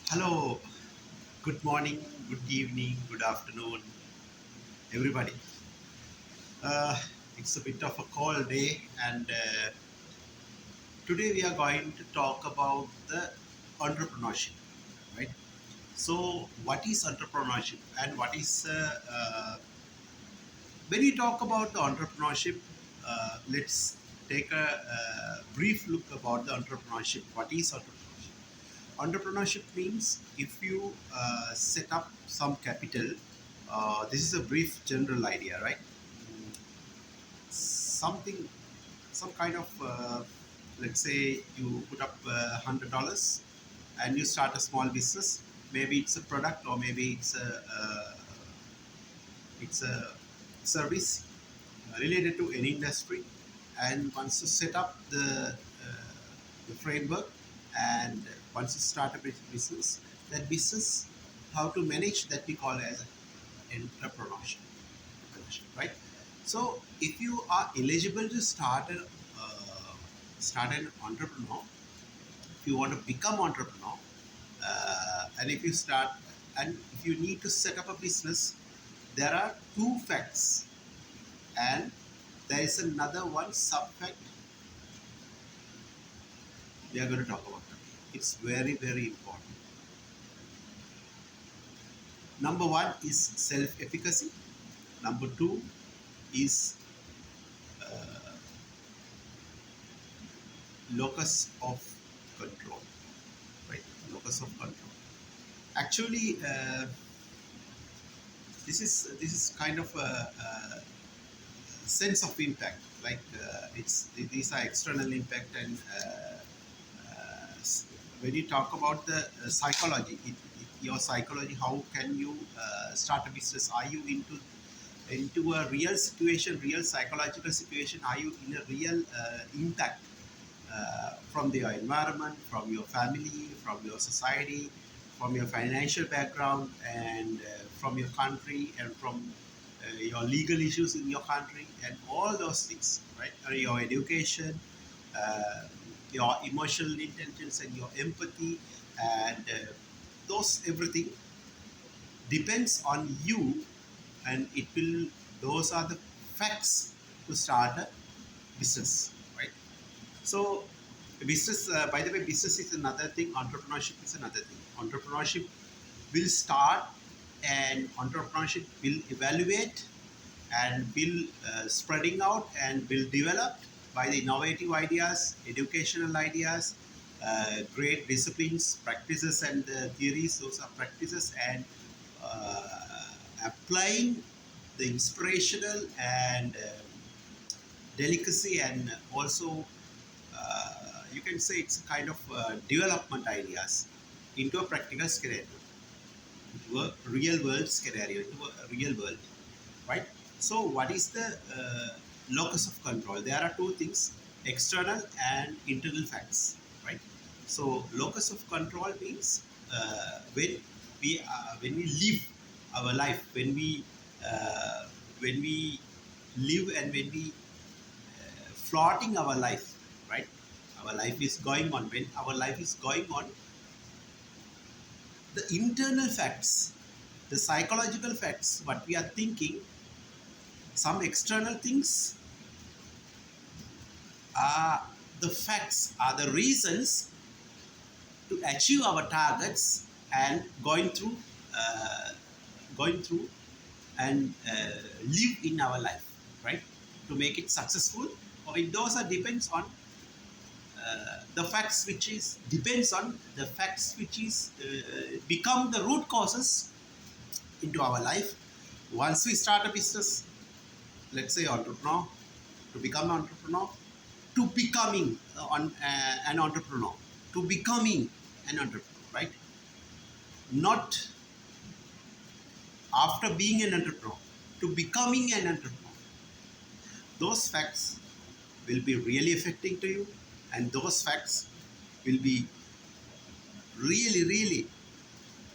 Hello, good morning, good evening, good afternoon, everybody. Uh, it's a bit of a cold day, and today we are going to talk about the entrepreneurship, right? So, what is entrepreneurship, and what is when we talk about the entrepreneurship? Let's take a, brief look about the entrepreneurship. What is entrepreneurship? Entrepreneurship means if you set up some capital, this is a brief general idea, right? Something, some kind of, let's say you put up $100 and you start a small business. Maybe it's a product or maybe it's a service related to any industry. And once you set up the framework, and once you start a business, that business, how to manage that we call as entrepreneurship. Right? So if you are eligible to start an entrepreneur, if you want to become entrepreneur, and if you need to set up a business, there are two facts, and there is another one sub fact we are going to talk about today. It's very, very important. Number one is self efficacy. Number two is locus of control. Right? Locus of control. Actually, this is kind of a sense of impact. Like it's these are external impact, and when you talk about the psychology, your psychology, how can you start a business? Are you into a real situation, real psychological situation? Are you in a real impact from your environment, from your family, from your society, from your financial background, and from your country, and from your legal issues in your country, and all those things, right? Your education, uh, your emotional intelligence, and your empathy, and those everything depends on you, and it will. Those are the facts to start a business, right? So, business, by the way, business is another thing, entrepreneurship is another thing. Entrepreneurship will start, and entrepreneurship will evaluate, and will spreading out, and will develop by the innovative ideas, educational ideas, great disciplines, practices, and theories. Those are practices, and applying the inspirational and delicacy, and also you can say it's a kind of development ideas into a practical scenario, into a real world scenario, into a real world, right? So, what is the locus of control? There are two things: external and internal facts, right? So, locus of control means when we live our life, when we live, and when we floating our life, right? Our life is going on. When our life is going on, the internal facts, the psychological facts, what we are thinking, some external things are the facts, are the reasons to achieve our targets, and uh, going through and live in our life, right? To make it successful, or it those are depends on the facts, which is depends on the facts which is become the root causes into our life. Once we start a business, let's say entrepreneur, to become an entrepreneur, to becoming an entrepreneur, to becoming an entrepreneur, right? Not after being an entrepreneur, to becoming an entrepreneur. Those facts will be really affecting to you, and those facts will be really, really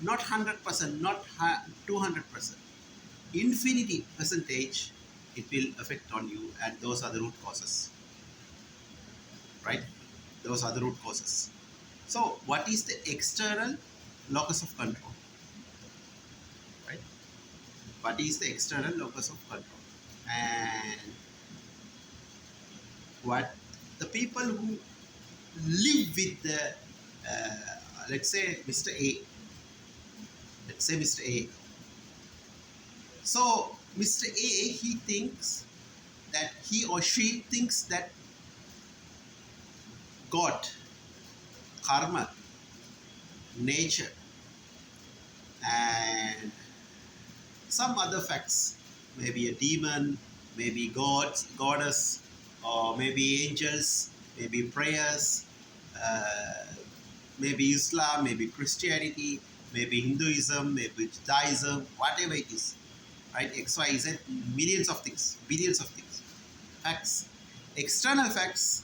not 100%, not 200%, infinity percentage, it will affect on you, and those are the root causes, right? Those are the root causes. So, what is the external locus of control, right? What is the external locus of control? And what the people who live with the, let's say Mr. A, let's say Mr. A. So Mr. A, he thinks that he or she thinks that God, karma, nature, and some other facts, maybe a demon, maybe gods, goddess, or maybe angels, maybe prayers, uh, maybe Islam, maybe Christianity, maybe Hinduism, maybe Judaism, whatever it is, right? X, Y, Z, millions of things, billions of things, facts, external facts.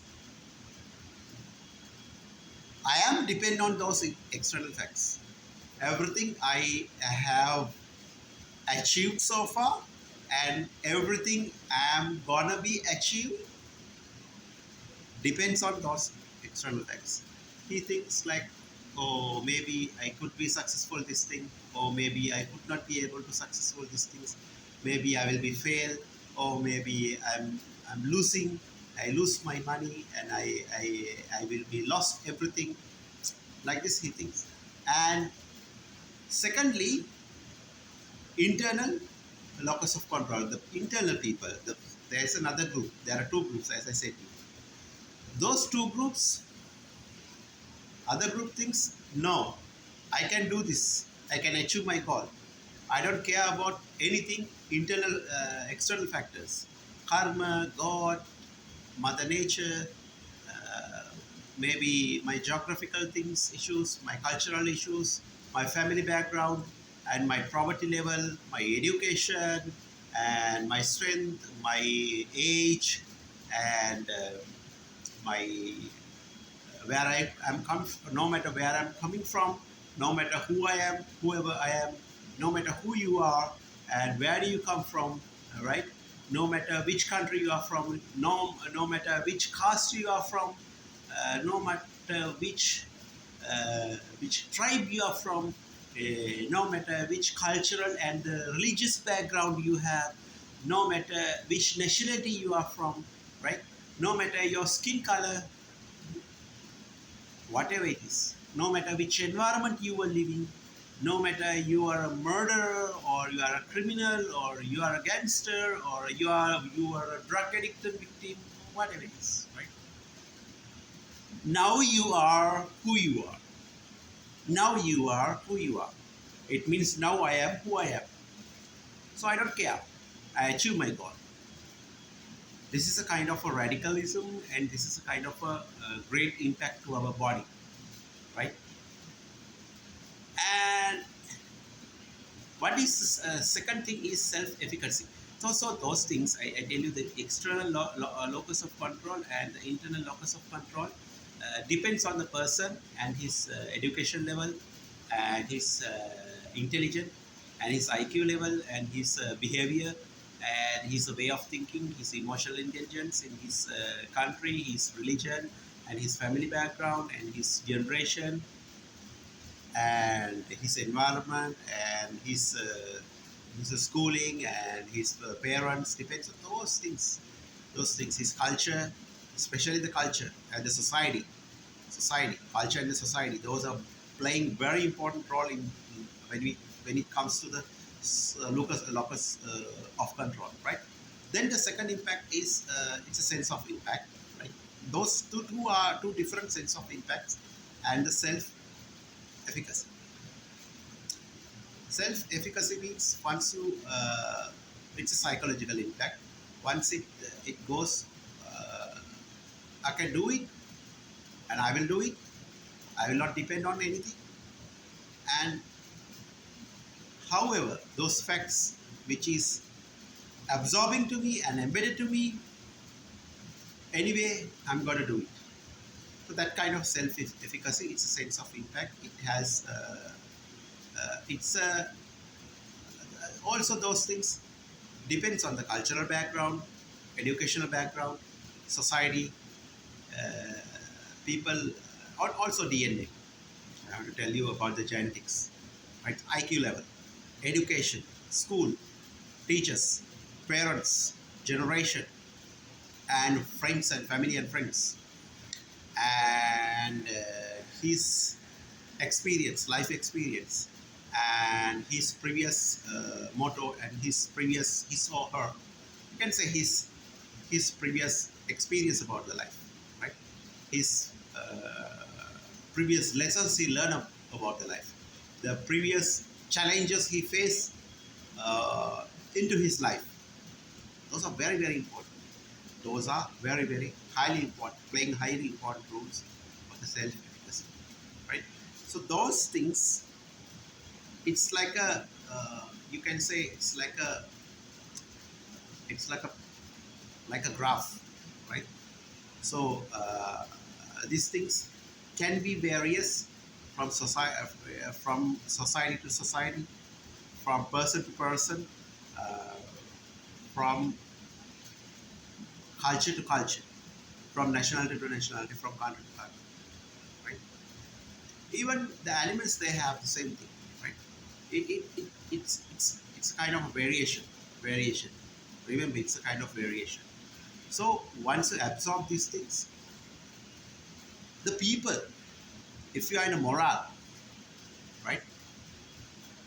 I am dependent on those external facts. Everything I have achieved so far and everything I am gonna be achieved depends on those external facts. He thinks like, oh, maybe I could be successful this thing, or maybe I could not be able to successful these things. Maybe I will be fail, or maybe I'm losing. I lose my money, and I will be lost everything. Like this, he thinks. And secondly, internal locus of control. The internal people. There's another group. There are two groups, as I said. Those two groups, other group thinks, no, I can do this. I can achieve my goal. I don't care about anything internal, external factors. Karma, God, Mother Nature, uh, maybe my geographical things, issues, my cultural issues, my family background, and my poverty level, my education, and my strength, my age, and my where I am no matter where I'm coming from, no matter who I am, whoever I am, no matter who you are, and where do you come from, right? No matter which country you are from, no matter which caste you are from, no matter which tribe you are from, no matter which cultural and religious background you have, no matter which nationality you are from, right? No matter your skin color, whatever it is, no matter which environment you are living, no matter you are a murderer or you are a criminal or you are a gangster or you are a drug addict victim, whatever it is, right? Now you are who you are. Now you are who you are. It means now I am who I am. So I don't care. I achieve my goal. This is a kind of a radicalism, and this is a kind of a great impact to our body, right? And what is second thing is self-efficacy. So those things I tell you, the external locus of control and the internal locus of control depends on the person and his education level and his intelligence and his IQ level and his behavior and his way of thinking, his emotional intelligence in his country, his religion, and his family background and his generation and his environment and his schooling and his parents, depends on those things, his culture, especially the culture and the society, culture and the society, those are playing very important role in when it comes to the locus of control, right? Then the second impact is it's a sense of impact, right? Those two are two different sense of impacts. And the self efficacy. Self-efficacy means once you, it's a psychological impact. Once it goes, I can do it, and I will do it. I will not depend on anything. And however, those facts which is absorbing to me and embedded to me, anyway, I'm going to do it. So that kind of self-efficacy, it's a sense of impact. It has, it's also those things depends on the cultural background, educational background, society, uh, people, or also DNA. I have to tell you about the genetics, right? IQ level, education, school, teachers, parents, generation, and friends and family and friends, and his experience, life experience, and his previous motto, and his or her, you can say his previous experience about the life, right? His previous lessons he learned about the life, the previous challenges he faced uh, into his life. Those are very, very important. Those are very, very highly important, playing highly important roles for the self-efficacy, right? So those things, it's like a, you can say it's like a graph, right? So these things can be various from society to society, from person to person, uh, from culture to culture, from nationality to nationality, from country to country, right? Even the animals, they have the same thing, right? It's a kind of a variation. Remember, it's a kind of variation. So once you absorb these things, the people, if you are in a morale, right?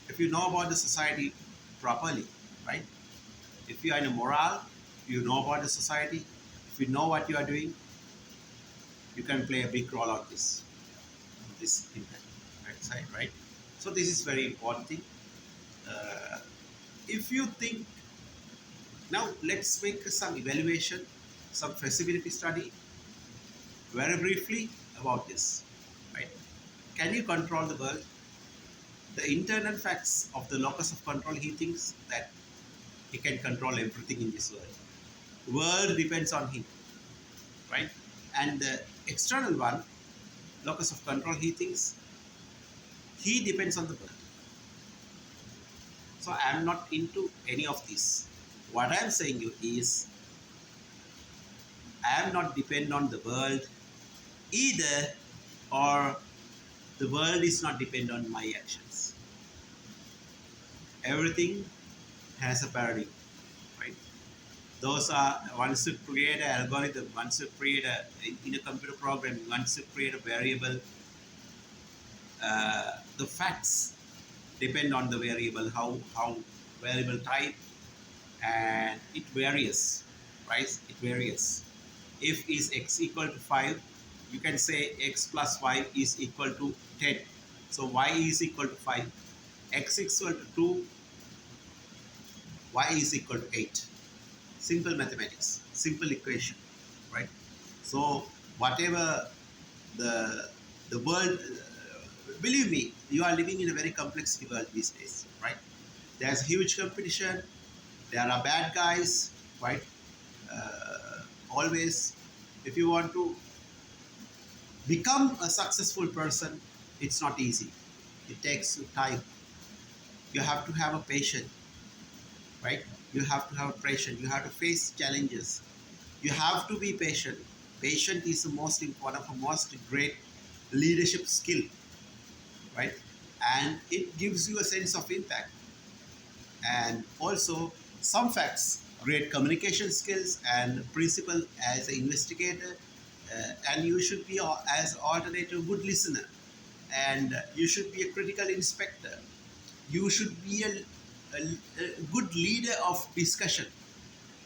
If you know about the society properly, right? If you are in a morale, you know about the society, if you know what you are doing, you can play a big role on this impact, right side, right? So this is very important thing. Uh, if you think now, let's make some evaluation, some feasibility study, very briefly about this, right? Can you control the world? The internal facts of the locus of control, he thinks that he can control everything in this world. World depends on him, right? And the external one, locus of control, he thinks he depends on the world. So I am not into any of this. What I am saying you is I am not dependent on the world either, or the world is not dependent on my actions. Everything has a paradigm, right? Those are, once you create an algorithm, once you create in a computer program, once you create a variable, the facts depend on the variable, how variable type, and it varies, right? It varies. If is x equal to 5, you can say x plus 5 is equal to 10. So y is equal to 5, x is equal to 2, y is equal to 8. Simple mathematics, simple equation, right? So whatever the the world, believe me, you are living in a very complex world these days, right? There's huge competition. There are bad guys, right? Always, if you want to become a successful person, it's not easy. It takes time. You have to have a patience, right? You have to have a patience. You have to face challenges. You have to be patient. Patient is the most important, the most great leadership skill, right? And it gives you a sense of impact. And also some facts, great communication skills and principle as an investigator, and you should be as alternative good listener, and you should be a critical inspector. You should be a good leader of discussion.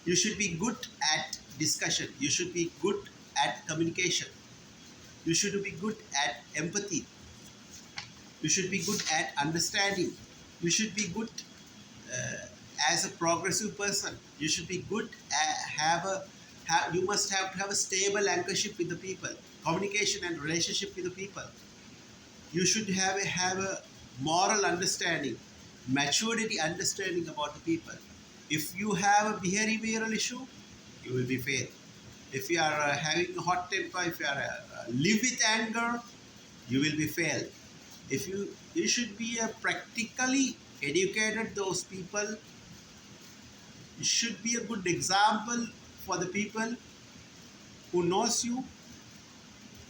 You should be good at discussion. You should be good at communication. You should be good at empathy. You should be good at understanding. You should be good uh, as a progressive person. You should be good at you must have to have a stable anchorship with the people, communication and relationship with the people. You should have a moral understanding, maturity understanding about the people. If you have a behavioral issue, you will be failed. If you are having a hot temper, if you are live with anger, you will be failed. If you should be a practically educated those people. You should be a good example for the people who knows you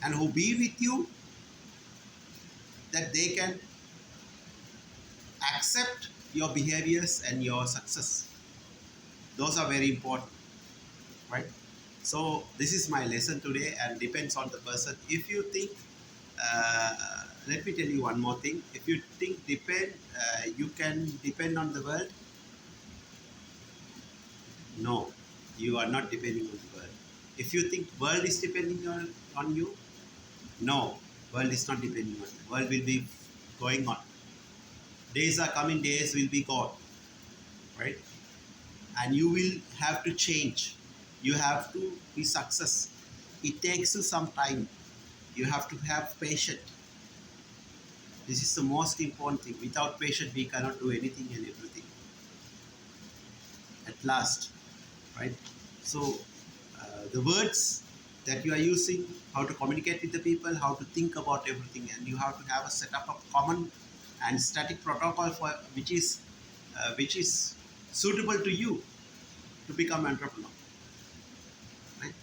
and who be with you. that they can accept your behaviors and your success. Those are very important, right? So this is my lesson today, and depends on the person. If you think, let me tell you one more thing. If you think you can depend on the world, no, you are not depending on the world. If you think world is depending on you, no, world is not depending on you. World will be going on. Days are coming, days will be gone, right? And you will have to change. You have to be success. It takes you some time. You have to have patience. This is the most important thing. Without patience, we cannot do anything and everything. At last, right? So, the words that you are using, how to communicate with the people, how to think about everything, and you have to have a setup of common and static protocol for which is suitable to you to become entrepreneur. Right?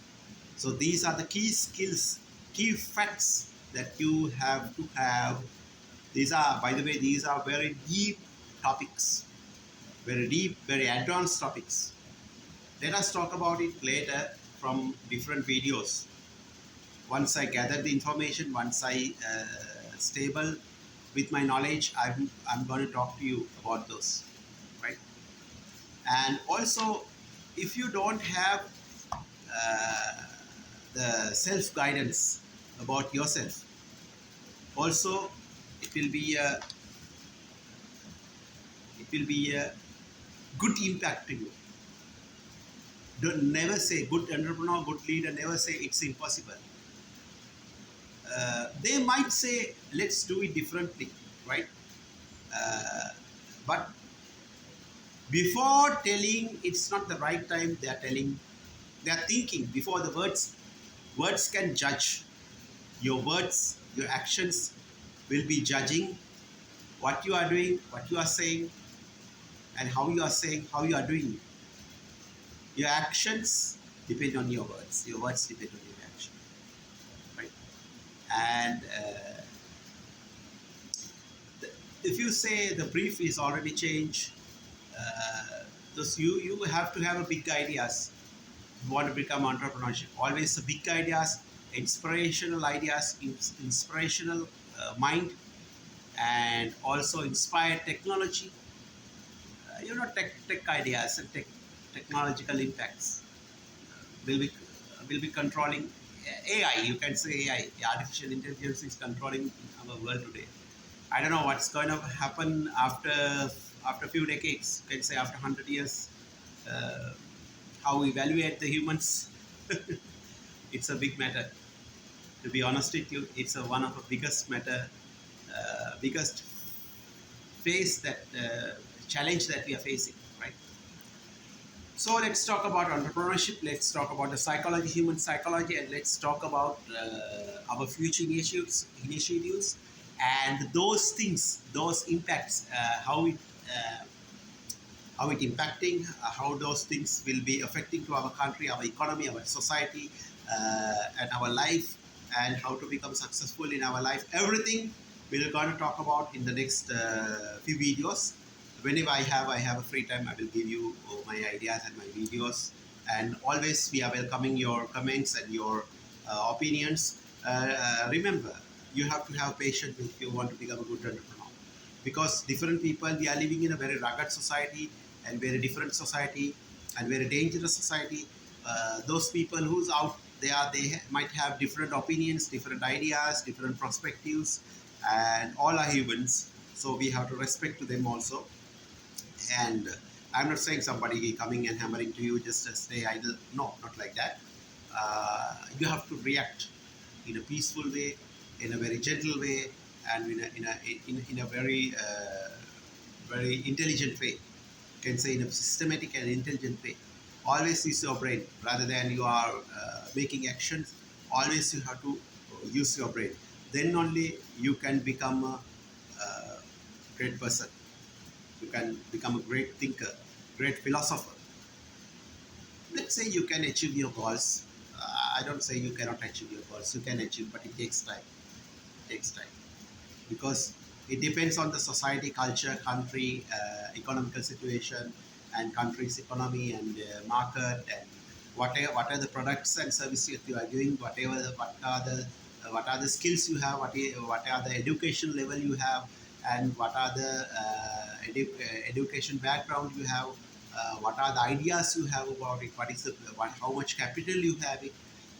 So these are the key skills, key facts that you have to have. These are, by the way, these are very deep topics, very deep, very advanced topics. Let us talk about it later from different videos. Once I gather the information, once I stable with my knowledge, I'm going to talk to you about those, right? And also, if you don't have uh, the self guidance about yourself, also it will be a good impact to you. Don't never say, good entrepreneur, good leader, never say it's impossible. They might say, let's do it differently, right? Uh, but before telling it's not the right time, they are thinking before the words can judge. Your words, your actions will be judging what you are doing, what you are saying, and how you are saying, how you are doing it. Your actions depend on your words. Your words depend on your action, right? And if you say the brief is already changed, those you have to have a big ideas. You want to become entrepreneurship. Always the big ideas, inspirational mind, and also inspired technology. Tech ideas and technological impacts will be controlling AI. You can say AI, artificial intelligence is controlling our world today. I don't know what's going to happen after a few decades. You can say after 100 years, uh, how we evaluate the humans. It's a big matter. To be honest with you, it's one of the biggest matter, biggest face that challenge that we are facing, right? So let's talk about entrepreneurship. Let's talk about the psychology, human psychology, and let's talk about our future initiatives, and those things, those impacts, how it impacting, how those things will be affecting to our country, our economy, our society, and our life, and how to become successful in our life. Everything we're going to talk about in the next few videos. Whenever I have a free time, I will give you my ideas and my videos. And always we are welcoming your comments and your opinions. Remember, you have to have patience if you want to become a good entrepreneur, because different people, we are living in a very rugged society and very different society and very dangerous society. Those people who's out there, might have different opinions, different ideas, different perspectives, and all are humans, so we have to respect to them also. And I'm not saying somebody coming and hammering to you just to stay idle. No, not like that. You have to react in a peaceful way, in a very gentle way, and in a very very intelligent way. You can say in a systematic and intelligent way. Always use your brain rather than you are making actions. Always you have to use your brain. Then only you can become a great person. You can become a great thinker, great philosopher. Let's say you can achieve your goals. I don't say you cannot achieve your goals. You can achieve, but it takes time. It takes time. because it depends on the society, culture, country, economical situation, and country's economy and market, and what are the products and services you are doing, what are the skills you have, what are the education level you have, and what are the education background you have, what are the ideas you have about it, how much capital you have it,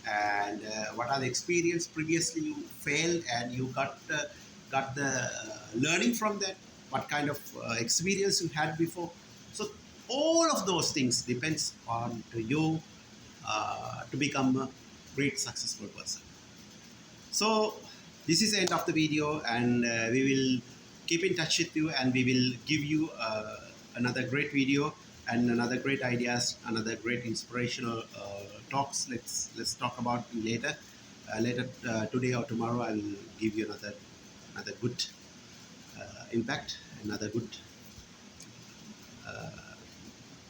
and what are the experience previously you failed and you got the learning from that, what kind of experience you had before. So all of those things depends on you to become a great successful person. So this is the end of the video, and we will keep in touch with you, and we will give you another great video and another great ideas, another great inspirational talks. Let's talk about it later. Later today or tomorrow, I will give you another good impact, another good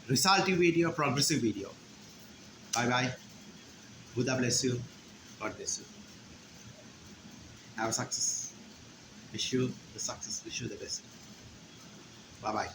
resultive video, progressive video. Bye bye. Buddha bless you. God bless you. Have a success. Wish you the success. Wish you the best. Bye bye.